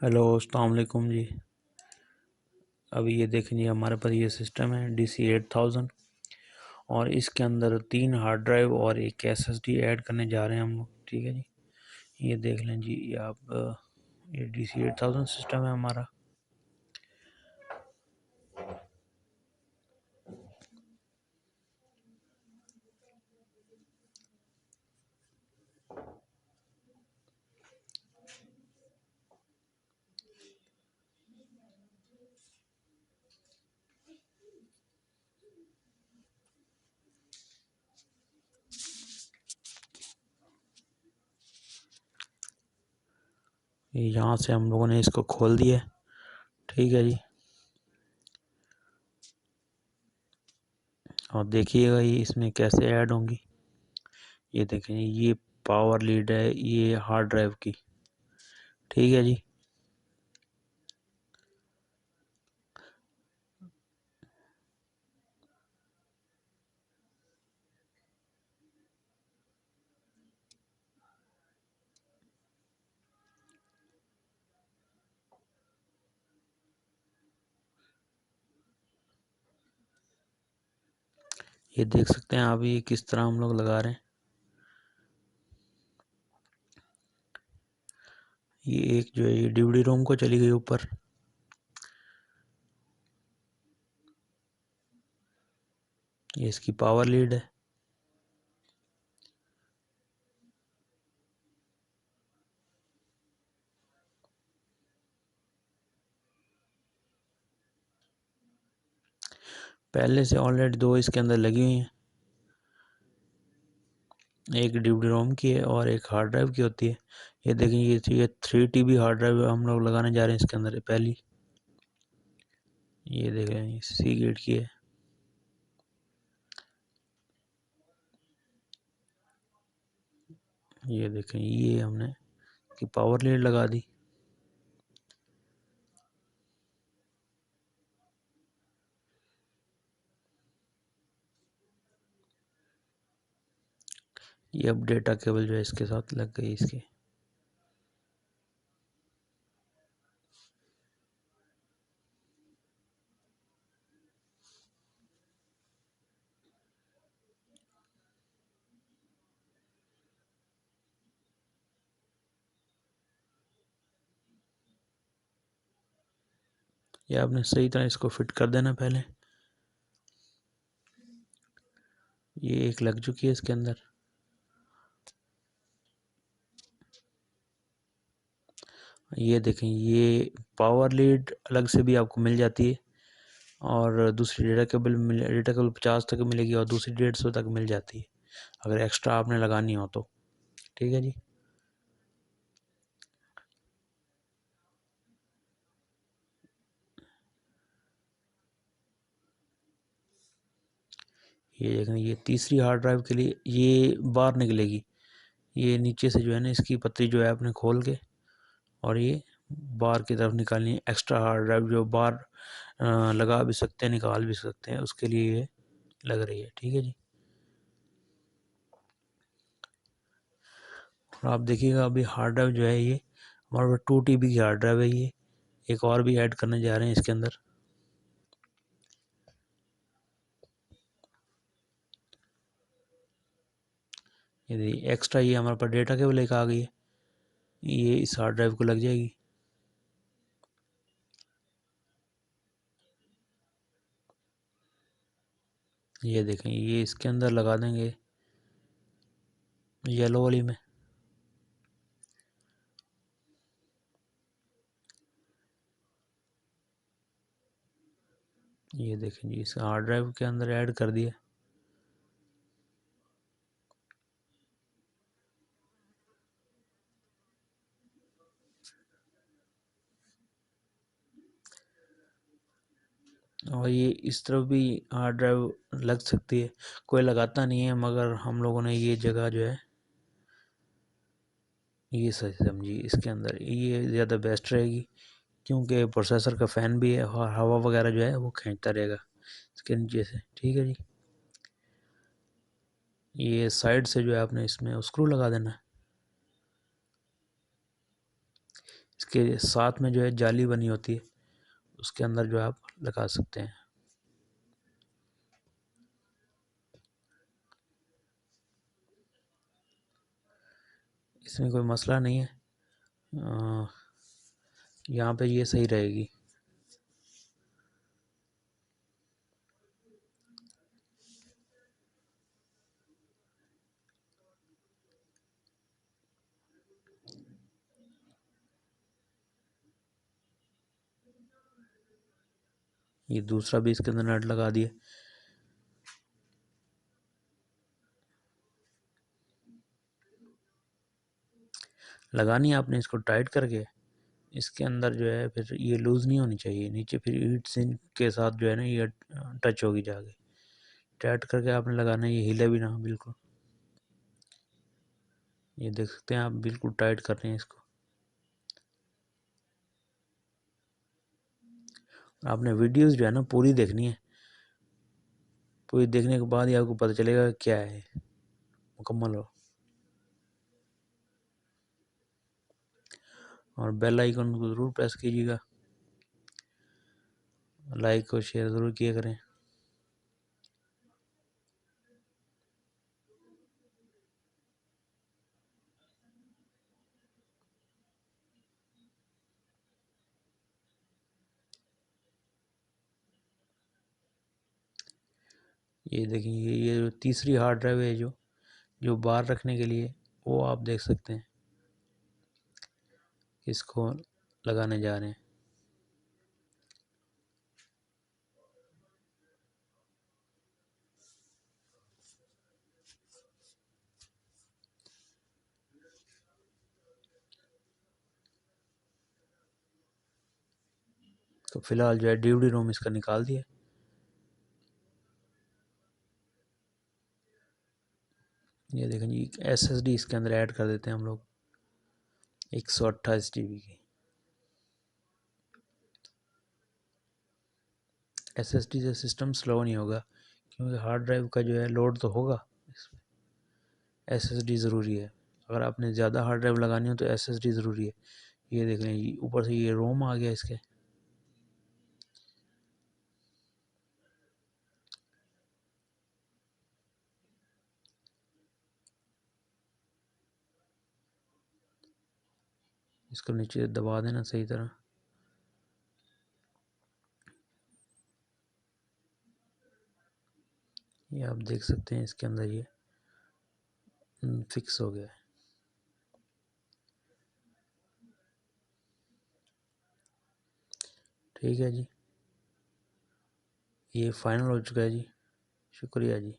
Hello अस्सलाम वालेकुम जी। अभी ये देखें जी, हमारे पास ये सिस्टम है DC 8000 और इसके अंदर 3 हार्ड ड्राइव और एक SSD ऐड करने जा रहे हैं हम लोग। ठीक है जी, ये देख लें जी। ये आप ये DC 8000 सिस्टम है हमारा। यहाँ से हम लोगों ने इसको खोल दिया। ठीक है जी, और देखिएगा ये इसमें कैसे ऐड होंगी। ये देखें, ये पावर लीड है ये हार्ड ड्राइव की। ठीक है जी, ये देख सकते हैं आप ये किस तरह हम लोग लगा रहे हैं। ये एक जो है ये DVD रोम को चली गई ऊपर। ये इसकी पावर लीड है। पहले से ऑलरेडी 2 इसके अंदर लगी हुई हैं। एक DVD रोम की है और एक हार्ड ड्राइव की होती है। ये देखें, ये 3 TB हार्ड ड्राइव हम लोग लगाने जा रहे हैं इसके अंदर पहली। ये देखें, सी गेट की है। ये देखें, ये हमने की पावर लीड लगा दी। ये अब डेटा केबल जो है इसके साथ लग गई इसके। ये आपने सही तरह इसको फिट कर देना पहले। ये एक लग चुकी है इसके अंदर। ये देखें, ये पावर लीड अलग से भी आपको मिल जाती है और दूसरी डेटा केबल 50 तक मिलेगी और दूसरी 150 तक मिल जाती है अगर एक्स्ट्रा आपने लगानी हो तो। ठीक है जी, ये देखें, ये तीसरी हार्ड ड्राइव के लिए ये बाहर निकलेगी। ये नीचे से जो है ना इसकी पत्ती जो है आपने खोल के और ये बाहर की तरफ निकालनी है। एक्स्ट्रा हार्ड ड्राइव जो बाहर लगा भी सकते हैं, निकाल भी सकते हैं, उसके लिए ये लग रही है। ठीक है जी, और आप देखिएगा अभी हार्ड ड्राइव जो है ये हमारे पास 2 TB की हार्ड ड्राइव है। ये एक और भी ऐड करने जा रहे हैं इसके अंदर। ये एक्स्ट्रा ये हमारे पास डेटा केबल एक आ गई है, ये इस हार्ड ड्राइव को लग जाएगी। ये देखें, ये इसके अंदर लगा देंगे येलो वाली में। ये देखें जी, इस हार्ड ड्राइव के अंदर ऐड कर दिया। और ये इस तरफ भी हार्ड ड्राइव लग सकती है, कोई लगाता नहीं है, मगर हम लोगों ने ये जगह जो है ये सही समझी। इसके अंदर ये ज़्यादा बेस्ट रहेगी क्योंकि प्रोसेसर का फ़ैन भी है और हवा वगैरह जो है वो खींचता रहेगा इसके नीचे से। ठीक है जी, ये साइड से जो है आपने इसमें स्क्रू लगा देना है। इसके साथ में जो है जाली बनी होती है, उसके अंदर जो है आप लगा सकते हैं। इसमें कोई मसला नहीं है, यहाँ पे ये सही रहेगी। ये दूसरा भी इसके अंदर नट लगा दिए। लगानी है आपने इसको टाइट करके, इसके अंदर जो है फिर ये लूज़ नहीं होनी चाहिए, नीचे फिर हीट सिंक के साथ जो है ना ये टच होगी जाके। टाइट करके आपने लगाना है, ये हिले भी ना बिल्कुल। ये देख सकते हैं आप, बिल्कुल टाइट कर रहे हैं इसको। आपने वीडियोस जो है ना पूरी देखनी है, पूरी देखने के बाद ही आपको पता चलेगा क्या है मुकम्मल हो। और बेल आइकन को ज़रूर प्रेस कीजिएगा, लाइक और शेयर ज़रूर किया करें। ये देखिए, ये तीसरी हार्ड ड्राइव है जो जो बाहर रखने के लिए, वो आप देख सकते हैं इसको लगाने जा रहे हैं। तो फिलहाल जो है डीवीडी रोम इसका निकाल दिया। ये देखें जी, एसएसडी इसके अंदर ऐड कर देते हैं हम लोग 128 GB की। एसएसडी से सिस्टम स्लो नहीं होगा, क्योंकि हार्ड ड्राइव का जो है लोड तो होगा, एसएसडी ज़रूरी है। अगर आपने ज़्यादा हार्ड ड्राइव लगानी हो तो एसएसडी ज़रूरी है। ये देख लें, ऊपर से ये रोम आ गया इसके। इसको नीचे दबा देना सही तरह। ये आप देख सकते हैं इसके अंदर ये फिक्स हो गया है। ठीक है जी, ये फाइनल हो चुका है जी। शुक्रिया जी।